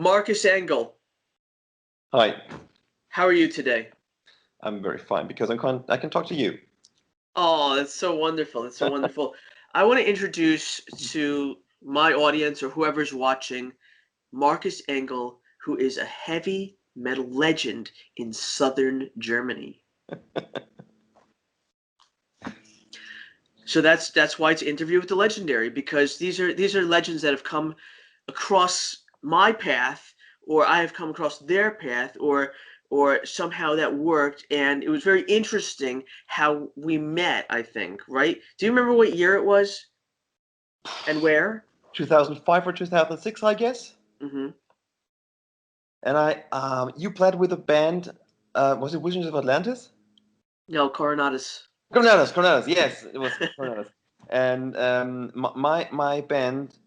Markus Engel, Hi, how are you today? I'm very fine because I can talk to you. Oh, that's so wonderful. That's so wonderful. I want to introduce to my audience or whoever's watching Markus Engel, who is a heavy metal legend in southern Germany. So that's why it's Interview with the Legendary, because these are legends that have come across my path, or I have come across their path, or somehow that worked, and it was very interesting how we met, I think, right? Do you remember what year it was and where? 2005 or 2006, I guess. Mm-hmm. And you played with a band. Was it Visions of Atlantis? No, Coronatus. Coronatus. Yes, it was Coronatus. And my band,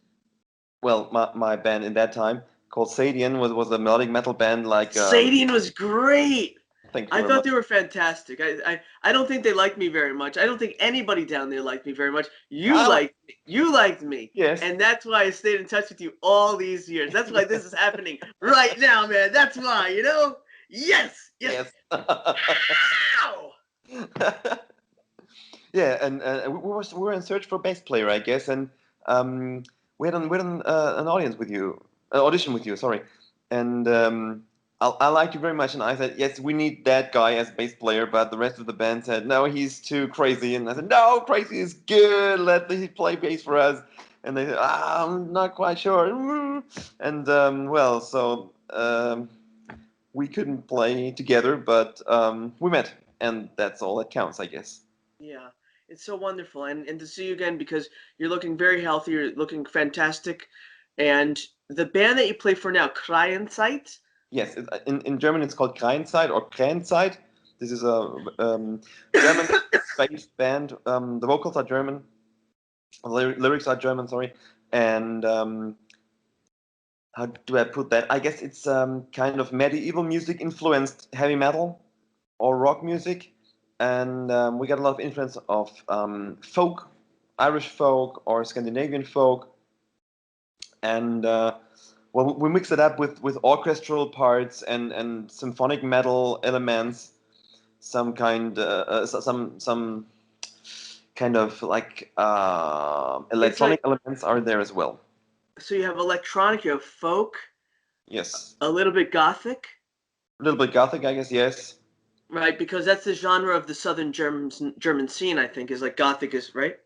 well, my band in that time called Sadian was a melodic metal band. Like, Sadian was great. thank you I very thought much. they were fantastic. I don't think they liked me very much. I don't think anybody down there liked me very much. You Ah, liked me. You liked me. yes. And that's why I stayed in touch with you all these years. That's why this is happening right now, man. That's why, you know? Yes. Yes. Yes. Ow! Yeah, and we were in search for a bass player, I guess, and um, we had an audience with you, an audition with you, sorry, and I liked you very much, and I said yes, we need that guy as bass player, but the rest of the band said no, he's too crazy, and I said no, crazy is good, let him play bass for us, and they said I'm not quite sure, and we couldn't play together, but we met, and that's all that counts, I guess. Yeah. It's so wonderful. And to see you again, because you're looking very healthy, you're looking fantastic. And the band that you play for now, Krayenzeit? Yes, in German it's called Krayenzeit or Krayenzeit. This is a German-based band. The vocals are German, the lyrics are German, sorry. And how do I put that? I guess it's kind of medieval music influenced heavy metal or rock music. And we got a lot of influence of folk, Irish folk or Scandinavian folk. And well, we mix it up with orchestral parts and symphonic metal elements, some kind of like It's electronic like, elements are there as well. so you have electronic, you have folk, Yes, a little bit gothic, a little bit gothic, I guess. Yes. right? Because that's the genre of the southern German scene, I think, is like gothic is, right?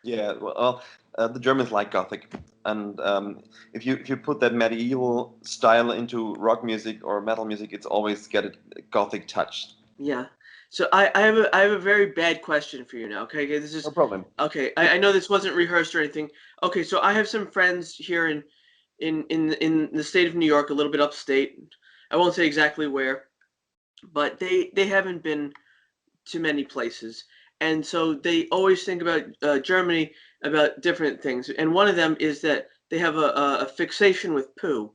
Yeah. Well, the Germans like gothic, and if you put that medieval style into rock music or metal music, it's always got a gothic touch. Yeah. So I have a very bad question for you now. Okay, okay, this No is problem. okay. I know this wasn't rehearsed or anything. Okay, so I have some friends here in the state of New York, a little bit upstate. I won't say exactly where, but they haven't been to many places, and so they always think about Germany, about different things. And one of them is that they have a fixation with poo.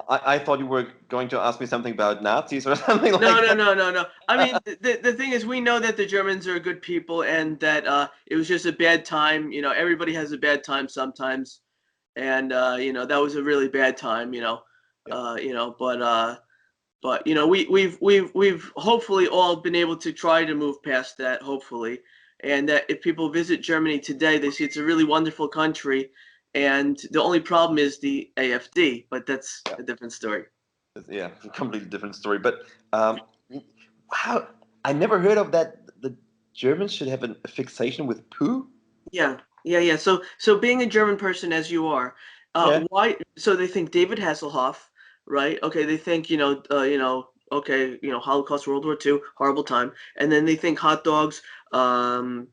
I thought you were going to ask me something about Nazis or something No, like no, that. no, no, no. I mean, the thing is, we know that the Germans are good people, and that it was just a bad time. You know, everybody has a bad time sometimes, and that was a really bad time. Yeah. But we've hopefully all been able to try to move past that, hopefully, and that if people visit Germany today, they see it's a really wonderful country, and the only problem is the AfD, but that's Yeah, a different story. yeah, it's a completely different story. But how I never heard of that. The Germans should have a fixation with poo. Yeah, yeah, yeah. So being a German person as you are, Yeah. why? So they think David Hasselhoff, right? Okay, they think okay, Holocaust, World War II, horrible time, and then they think hot dogs.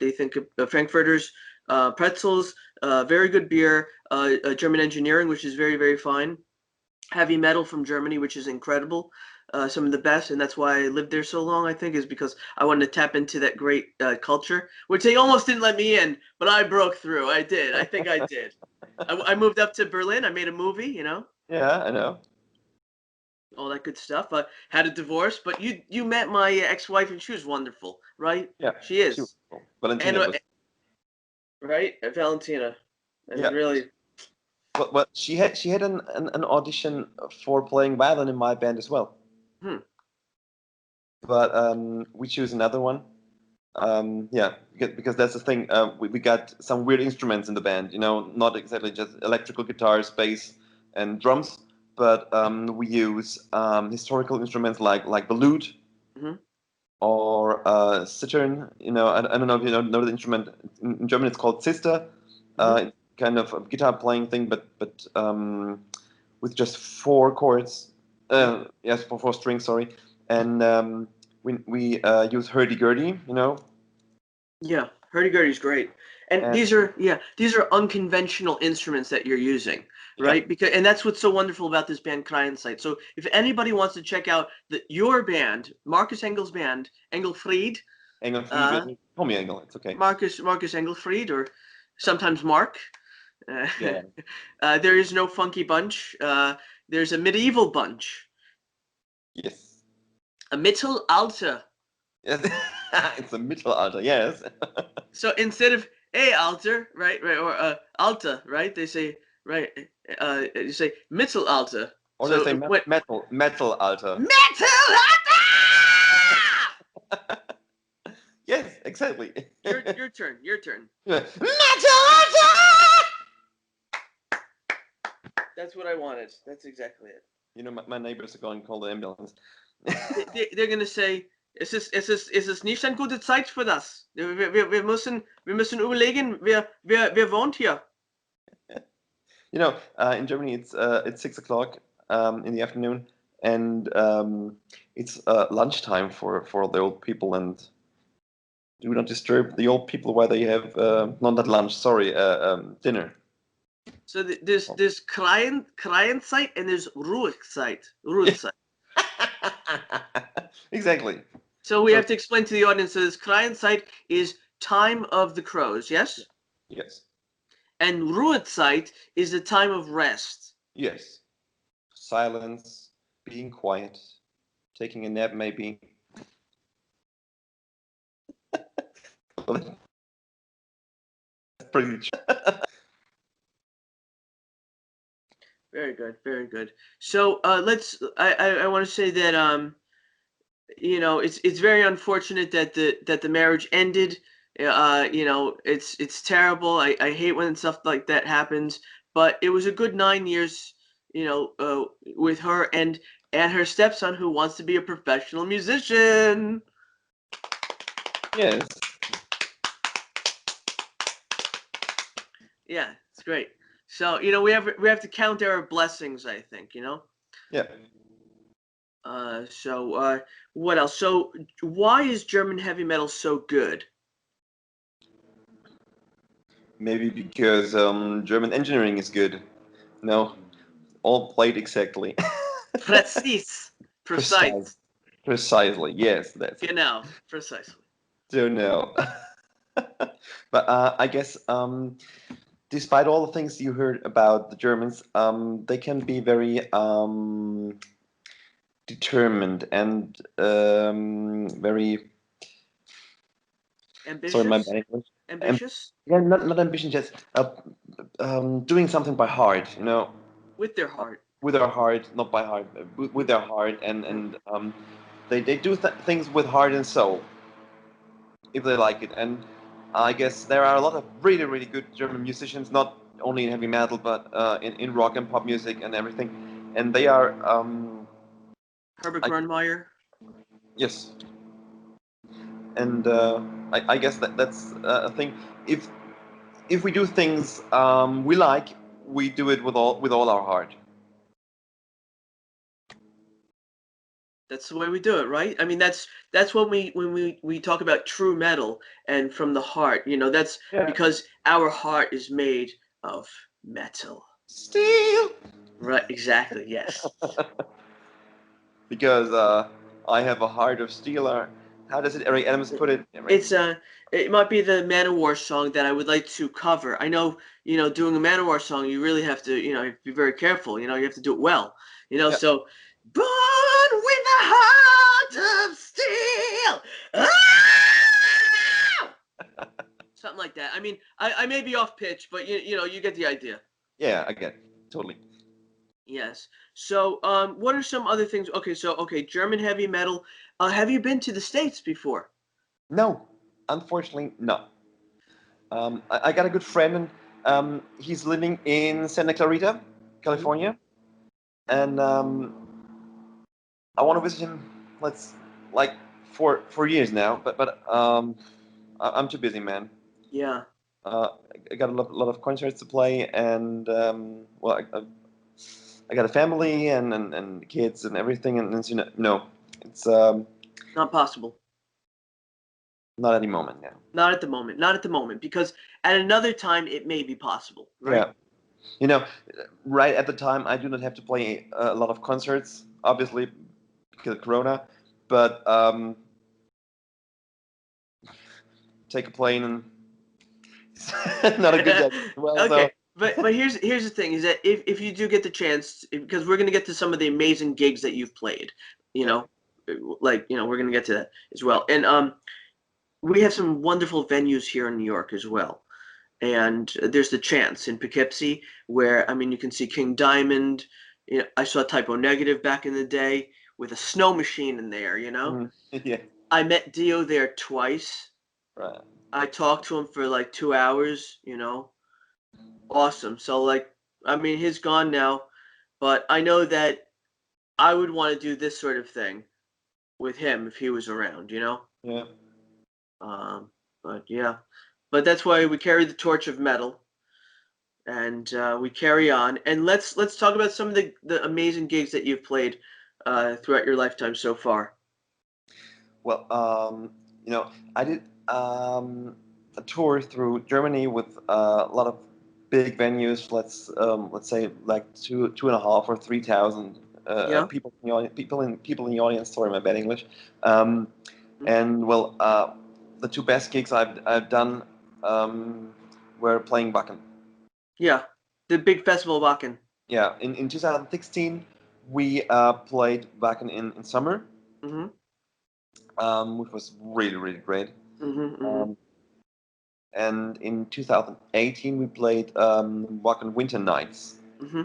They think Frankfurters, pretzels, very good beer, German engineering, which is very, very fine, heavy metal from Germany, which is incredible, some of the best, and that's why I lived there so long. I think is because I wanted to tap into that great culture, which they almost didn't let me in, but I broke through. I did. I think I did. I moved up to Berlin. I made a movie. Yeah, I know. All that good stuff. I had a divorce, but you met my ex-wife, and she was wonderful, right? Yeah, She she was is, cool. and Valentina was. right, Valentina. and Yeah. really. But she had an audition for playing violin in my band as well. Hmm. But we choose another one. Yeah, because that's the thing. We got some weird instruments in the band. Not exactly just electrical guitars, bass, and drums, but we use historical instruments like the lute Hmm. or cittern. I don't know if you know the instrument. In German, it's called Zister. Hmm. It's kind of a guitar playing thing, but with just four chords. Yes, for four strings. Sorry, and we use hurdy-gurdy. Yeah, hurdy-gurdy's great. And And these are unconventional instruments that you're using, yeah, right? And that's what's so wonderful about this band Krayenzeit. So if anybody wants to check out your band, Markus Engel's band, Engelfried, Engelfried, uh, call me Engel. It's okay. Markus Engelfried, or sometimes Mark. Uh, Yeah. there is no funky bunch. There's a medieval bunch, Yes. a Mittelalter. Yes. It's a Mittelalter. Yes. So instead of a alter, right, or alta, right, they say, right, you say Mittelalter. Or they So say what? metal alter. Mittelalter! Yes, exactly. Your turn. Your turn. Metal alter. That's what I wanted. That's exactly it. My neighbors are going to call the ambulance. They're gonna say, es ist nicht eine gute Zeit für das. Wir müssen überlegen, wer wohnt hier. In Germany, it's 6 o'clock in the afternoon, and it's lunchtime for the old people, and do not disturb the old people while they have not lunch, sorry, dinner. So there's Krayenzeit and there's Ruhezeit. Ruhezeit. Exactly. So we So have to explain to the audience that this Krayenzeit is time of the crows, yes? yes, And Ruhezeit is the time of rest. yes, silence, being quiet, taking a nap, maybe. That's pretty. Very good, very good. So I want to say that it's very unfortunate that the marriage ended. It's terrible. I hate when stuff like that happens. But it was a good 9 years, with her and her stepson, who wants to be a professional musician. Yes. Yeah, it's great. So we have to count our blessings, I think. Yeah. So what else? So why is German heavy metal so good? Maybe because German engineering is good. No, all played exactly. Präzis. Precise. Precise. Precisely. Yes, that's it. Genau. Precisely. Don't know. But I guess despite all the things you heard about the Germans, they can be very determined and very. Sorry, my Ambitious. bad English. Ambitious. Yeah, not ambition, just doing something by heart. With their heart. With their heart, not by heart, with their heart, and they do things with heart and soul if they like it. And I guess there are a lot of really really good German musicians, not only in heavy metal but in rock and pop music and everything. And they are Herbert I, Grönemeyer. yes, and I guess that's a thing. If we do things we like, we do it with all our heart. That's the way we do it, right? I mean, that's when we talk about true metal and from the heart. That's Yeah. because our heart is made of metal. Steel. Right? Exactly. Yes. Because I have a heart of steel. Or how does it Eric Adams put it? It's it might be the Manowar song that I would like to cover. I know, doing a Manowar song, you really have to, be very careful. You have to do it well. Yeah. So born with a heart of steel. Ah! Something like that. I mean, I may be off pitch, but you get the idea. Yeah, I get it. Totally. Yes. So, what are some other things? Okay, so German heavy metal. Have you been to the States before? No, unfortunately, no. I got a good friend, and he's living in Santa Clarita, Hmm. California, and I want to visit him. Let's like for years now, but I'm too busy, man. Yeah. Uh, I got a lot of concerts to play, and well, I got a family and kids and everything, and it's, no, it's Not possible. not at the moment now. Not at the moment. Not at the moment, because at another time it may be possible, right? Yeah, you know, right at the time I do not have to play a lot of concerts, obviously because of Corona, but take a plane and not a good day as well. So Okay, but here's the thing: is that if you do get the chance, because we're gonna get to some of the amazing gigs that you've played, you yeah, know, we're gonna get to that as well, and we have some wonderful venues here in New York as well. And there's the Chance in Poughkeepsie, where I mean you can see King Diamond. I saw Typo Negative back in the day with a snow machine in there. yeah, I met Dio there twice. right. I talked to him for like 2 hours. Awesome. So like, I mean, he's gone now, but I know that I would want to do this sort of thing with him if he was around. Yeah. Um, but yeah, but that's why we carry the torch of metal, and we carry on. And let's talk about some of the amazing gigs that you've played throughout your lifetime so far. Well, I did a tour through Germany with a lot of big venues. Let's say like two and a half or 3,000 Yeah. people in the audience. People in the audience. Sorry, my bad English. Um, Mhm. and well, the two best gigs I've done were playing Wacken. Yeah. The big festival of Aachen. Yeah, in 2016 we played Wacken in summer, Mm-hmm. which was really great. Mm-hmm. Mm-hmm. Um, and in 2018 we played Wacken Winter Nights, Mm-hmm.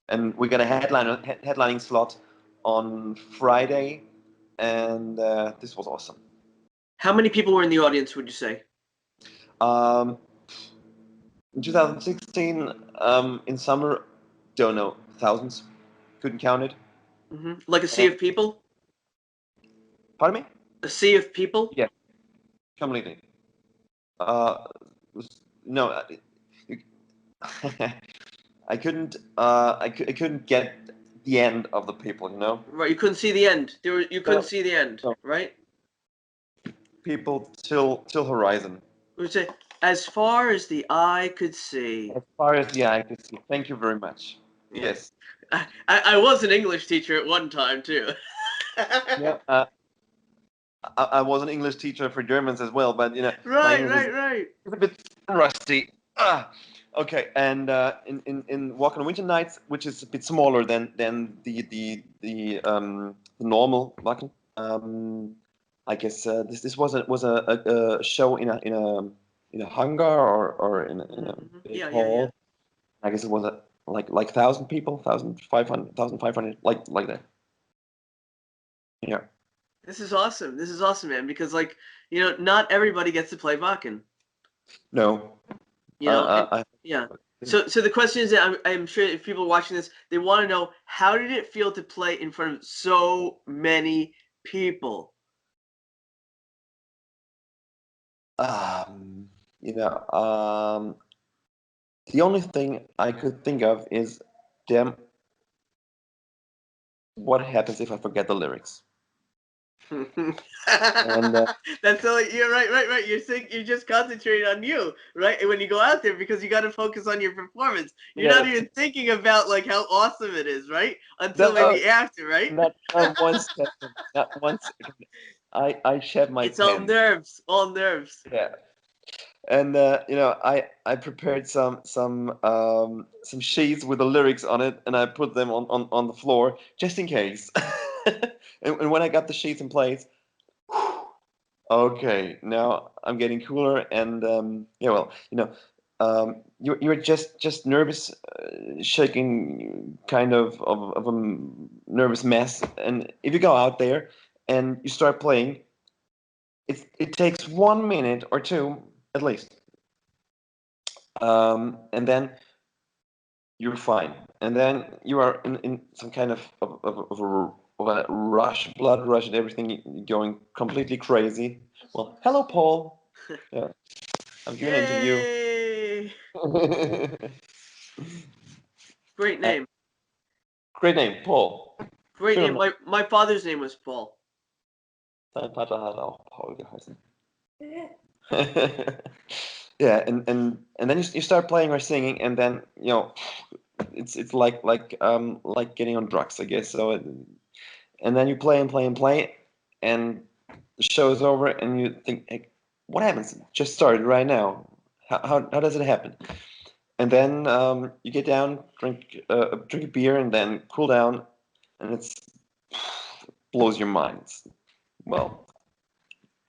and we got a headlining slot on Friday, and this was awesome. How many people were in the audience, would you say? Um, in 2016, in summer, don't know, thousands, couldn't count it. Mm-hmm. Like a sea And, of people? pardon me? A sea of people? Yeah, completely. Uh, no, you- I couldn't. I couldn't get the end of the people. Right, you couldn't see the end. You couldn't No, see the end, no. right? People till horizon. We say, as far as the eye could see. As far as the eye could see. Thank you very much. Yeah. Yes. I was an English teacher at one time too. Yeah. I was an English teacher for Germans as well, but my Right, English right, right. is a bit rusty. Okay, and in Walk on Winter Nights, which is a bit smaller than the normal Wacken. I guess this was a show in a hangar or in a Hmm. big Yeah, yeah, yeah. hall. I guess it was like 1,000 people, 1,500, 1,500, like that. Yeah. This is awesome, man. Because not everybody gets to play Bakken. No. And I yeah. So the question is that I'm sure if people are watching this, they want to know, how did it feel to play in front of so many people? um, you know, the only thing I could think of is, damn, what happens if I forget the lyrics? And That's all. You're right, right, right. You're just concentrating on you, right? And when you go out there, because you got to focus on your performance, you're not yes, even thinking about like how awesome it is, right? Until no, maybe after, right? not one second, not one second. I shed my It's all pants. nerves, all nerves. Yeah. And I prepared some sheets with the lyrics on it, and I put them on the floor just in case. And when I got the sheets in place, Okay, now I'm getting cooler, and yeah, well, you're just nervous, shaking, kind of a nervous mess, and if you go out there and you start playing, it takes 1 minute or two at least, and then you're fine, and then you are in some kind of a rush, blood rush, and everything going completely crazy. Well, hello, Paul. Yeah. I'm giving an interview. Yay! Great Uh, name. Great name, Paul. Great Schöner name. Name. My father's name was Paul. Dein Vater hat auch Paul geheißen. Yeah, and then you start playing or singing, and then it's like getting on drugs, I guess. So, and then you play and play and play, and the show is over, and you think, hey, what happens? It just started right now. How does it happen? And then you get down, drink a beer, and then cool down, and blows your mind. Well,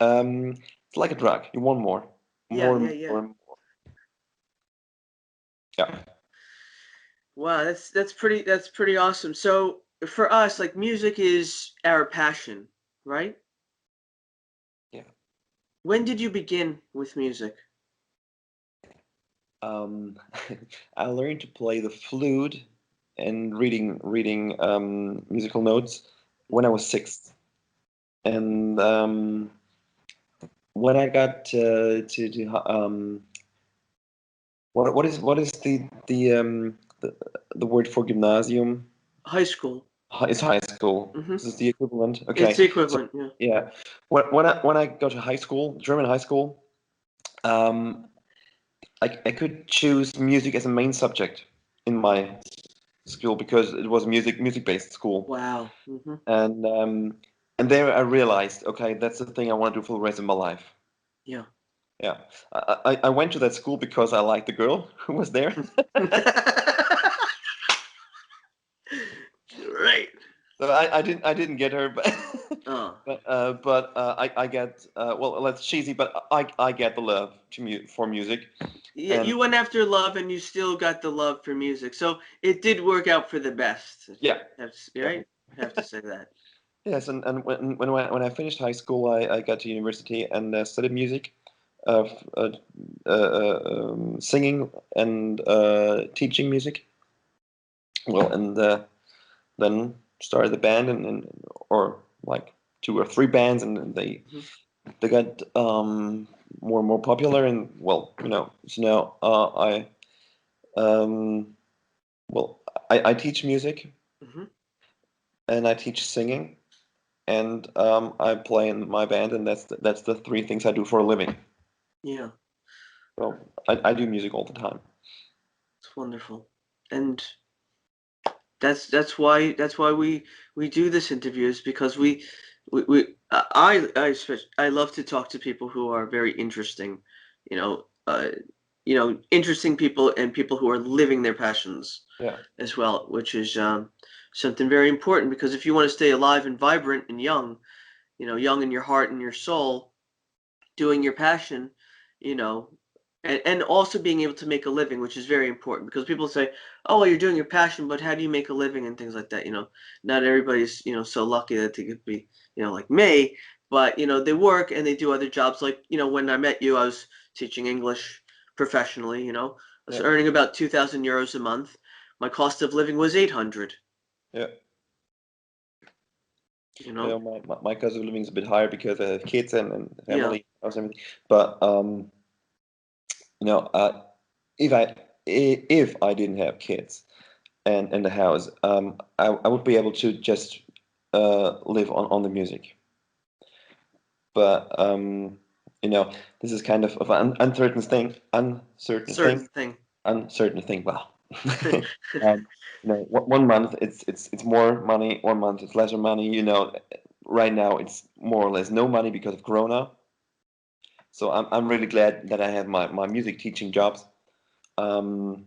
it's like a drug. You want more, Yeah, more yeah, and yeah. more and more. Yeah, Wow, that's pretty awesome. So for us, like music is our passion, right? yeah. When did you begin with music? Um, I learned to play the flute and reading musical notes when I was 6, and when I got what is the word for gymnasium? High school. It's high school. Hmm. This is the equivalent. It's Okay. the So equivalent, yeah. yeah, when I go to high school, German high school, um, I could choose music as a main subject in my school because it was music based school, Wow. Hmm. and there I realized, okay, that's the thing I want to do for the rest of my life. Yeah. Yeah, I went to that school because I liked the girl who was there. Right. So I didn't get her, but Oh. I get well, that's cheesy, but I get the love for music, Yeah, and you went after love and you still got the love for music. So it did work out for the best. yeah, Right? definitely. Have to say that. Yes, and when I finished high school, I got to university and studied music, singing and teaching music. Well, and then started the band or like 2 or 3 bands, and Mhm. they got more and more popular, and well, so now um, well, I teach music Mhm. and I teach singing, and I play in my band, and that's the 3 things I do for a living. Yeah, So I do music all the time. it's wonderful. And that's why we do this interview is because I love to talk to people who are very interesting, you know, interesting people and people who are living their passions Yeah, as well, which is something very important because if you want to stay alive and vibrant and young, young in your heart and your soul, doing your passion, you know, and also being able to make a living, which is very important because people say, "Oh, well, you're doing your passion, but how do you make a living?" and things like that. Not everybody's so lucky that they could be like me, but they work and they do other jobs. Like when I met you, I was teaching English professionally. I was yeah, earning about 2,000 euros a month. My cost of living was 800. yeah. You know, My cost of living is a bit higher because I have kids and yeah, family, house, and everything. But you know, uh, if I didn't have kids and the house, I would be able to just live on the music. But you know, this is kind of an certain thing. uncertain thing. Well, one month it's more money, 1 month it's lesser money. Right now it's more or less no money because of Corona. So I'm really glad that I have my music teaching jobs. Um,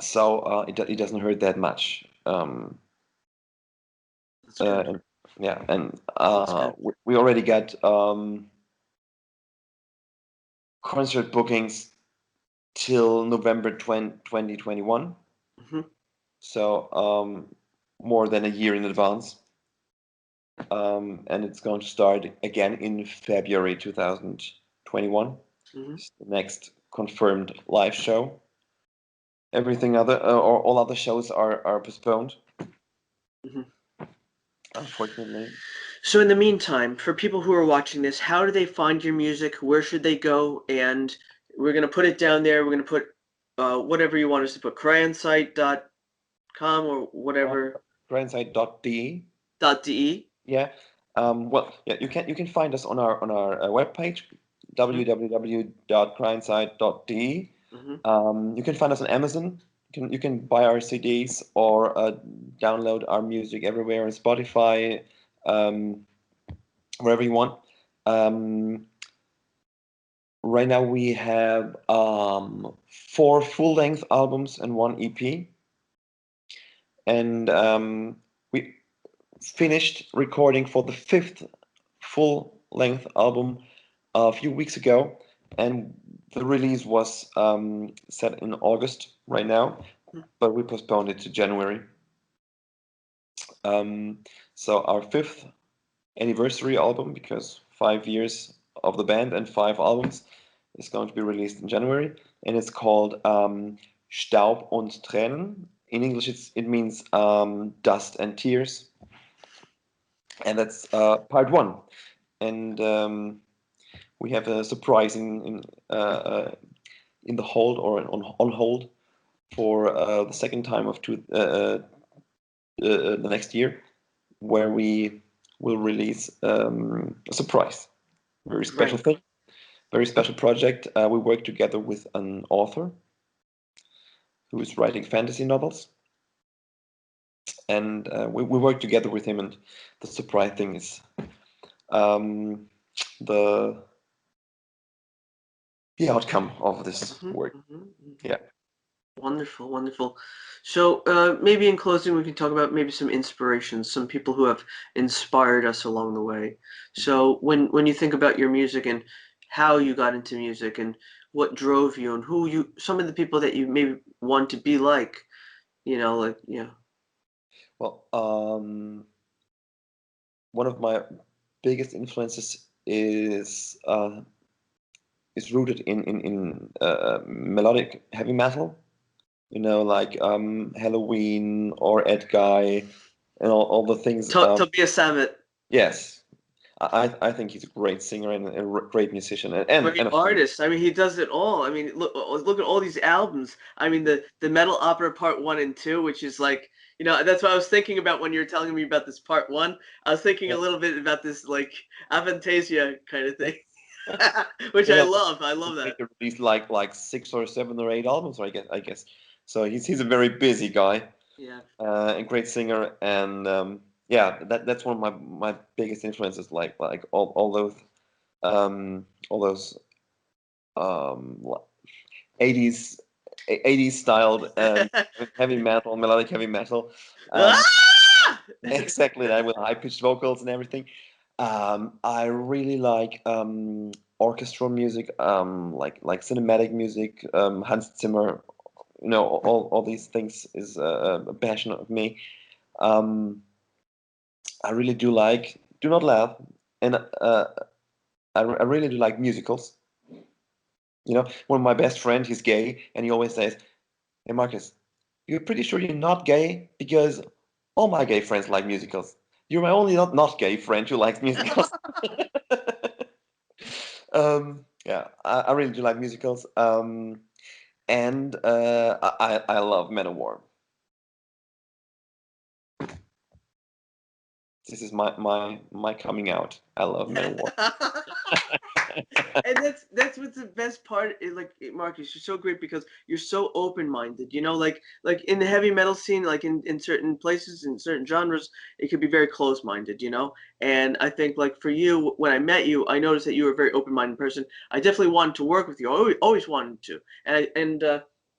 so it doesn't hurt that much. That's good. And yeah, and That's good. we already got concert bookings till November 2021. Mm-hmm. So more than a year in advance. And it's going to start again in February 2021. Mm-hmm. It's the next confirmed live show. Everything other or all other shows are postponed, Mm-hmm. unfortunately. So in the meantime, for people who are watching this, how do they find your music? Where should they go? And we're gonna put it down there. We're gonna put whatever you want us to put, Krayenzeit.com or whatever Krayenzeit.de. .de. Yeah. Well, yeah, you can find us on our webpage, Mm-hmm. www.krayenzeit.de. Mm-hmm. You can find us on Amazon. You can buy our CDs or download our music everywhere on Spotify, um, wherever you want. Um, right now we have 4 full-length albums and 1 EP, and we finished recording for the 5th full-length album a few weeks ago, and the release was set in August right now, but we postponed it to January. Um, so our 5th anniversary album, because 5 years of the band and 5 albums, is going to be released in January, and it's called Staub und Tränen. In English, it means dust and tears, and that's part 1. And we have a surprise in the hold, or on hold, for the second time of the next year, where we will release a surprise, very special Right. thing, very special project. We work together with an author who is writing fantasy novels, and we work together with him. And the surprise thing is um, the outcome of this Mm-hmm. work. Mm-hmm. Mm-hmm. Yeah. Wonderful, wonderful. So maybe in closing, we can talk about maybe some inspirations, some people who have inspired us along the way. So when you think about your music and how you got into music and what drove you and some of the people that you maybe want to be like, like, yeah. Well, one of my biggest influences is rooted in melodic heavy metal. Like Halloween or Ed Guy and all the things. Tobias Sammet, Yes, I think he's a great singer and a great musician, and great of course, artist. I mean, he does it all. I mean, look at all these albums. I mean, the Metal Opera Part 1 and 2, which is like, that's what I was thinking about when you were telling me about this Part 1. I was thinking a yeah, little bit about this like Avantasia kind of thing, which you I know, love. I love that. he released like 6 or 7 or 8 albums, I guess. So he's a very busy guy, Yeah. a great singer, and yeah, that's one of my biggest influences. Like all those um, 80s 80s styled heavy metal, melodic heavy metal. Um, Ah! exactly that, with high pitched vocals and everything. I really like orchestral music, like cinematic music, Hans Zimmer. All these things is a passion of me. Um, I really do like. Do not laugh, and I really do like musicals. One of my best friend, he's gay, and he always says, "Hey Marcus, you're pretty sure you're not gay because all my gay friends like musicals. You're my only not gay friend who likes musicals." Yeah, I really do like musicals. And I love Manowar. This is my coming out. I love Manowar. And that's what's the best part is, like, Marcus, you're so great because you're so open-minded, like in the heavy metal scene, like in certain places, in certain genres, it could be very close-minded. And I think, like, for you, when I met you, I noticed that you were a very open-minded person. I definitely wanted to work with you. I always wanted to, and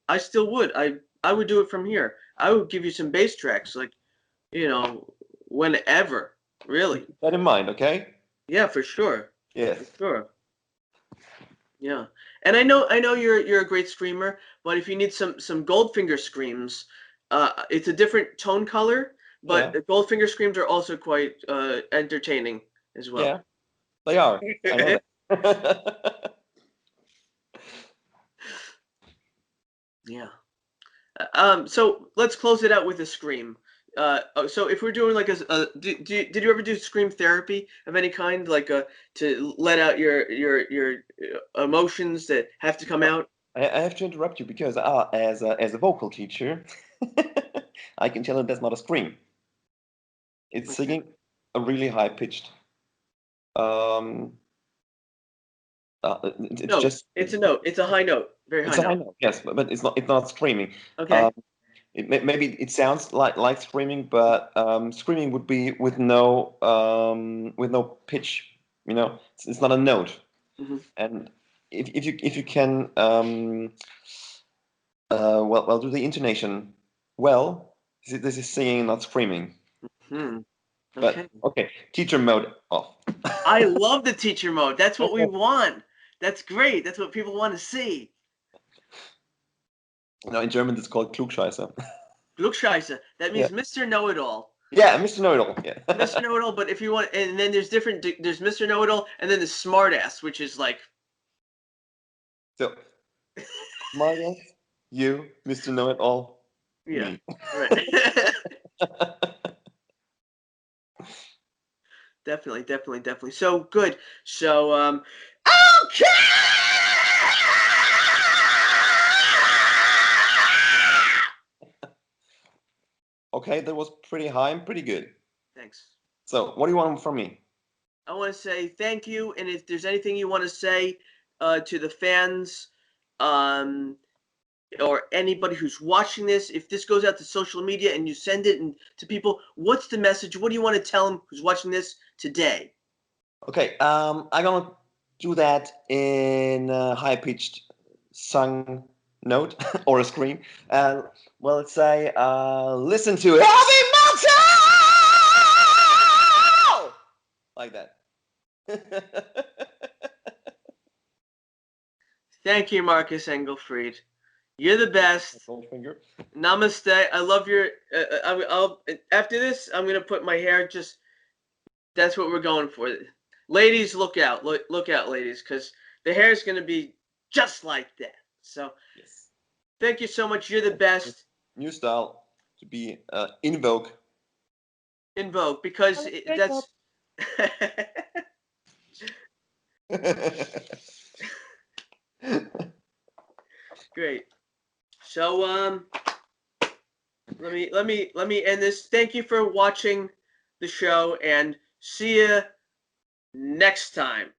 I still would. I would do it from here. I would give you some bass tracks, like, you know whenever, really. Keep that in mind, okay? Yeah, for sure. For Yes. sure. Yeah. And I know you're a great screamer, but if you need some Goldfinger screams, it's a different tone color, but Yeah, the Goldfinger screams are also quite entertaining as well. yeah, they are. I know that. Yeah. So let's close it out with a scream. So if we're doing like did you ever do scream therapy of any kind, like to let out your emotions that have to come Well, out? I have to interrupt you because as a vocal teacher, I can tell you that's not a scream. It's Okay. singing a really high pitched. Um, it's Note. just It's a note. It's a high note. Very high it's a high note. note, yes, but it's not screaming. Okay. Um, maybe it sounds like screaming, but screaming would be with no pitch. You know, it's not a note. Hmm. And if you can well do the intonation well, this is singing, not screaming. Hmm. Okay. But okay, teacher mode off. I love the teacher mode. That's what we want. That's great. That's what people want to see. No, in German it's called Klugscheißer. Glückscheiße. That Yeah, means Mr. Know-it-all. yeah, Mr. Know-it-all. Mr. Yeah. Know-it-all, but if you want, and then there's Mr. Know-it-all, and then the smartass, which is like, So Mario, you, Mr. Know-it-all, yeah, me. right. Definitely, definitely, definitely. So good. So, okay. Okay, that was pretty high and pretty good. Thanks. So, what do you want from me? I want to say thank you, and if there's anything you want to say to the fans, um, or anybody who's watching this, if this goes out to social media and you send it to people, what's the message? What do you want to tell them who's watching this today? Okay, I'm gonna do that in a high-pitched sung note or a scream. Well, let's say, listen to Heavy Metal! Like that. Thank you, Markus Engelfried. You're the best. Goldfinger. Namaste. I love your. I'll after this, I'm gonna put my hair just. That's what we're going for. Ladies, look out! Look out, ladies, because the hair is gonna be just like that. So, Yes. thank you so much. You're the best. New style to be in vogue. In Vogue, because that's. Great. So let me end this. Thank you for watching the show, and see you next time.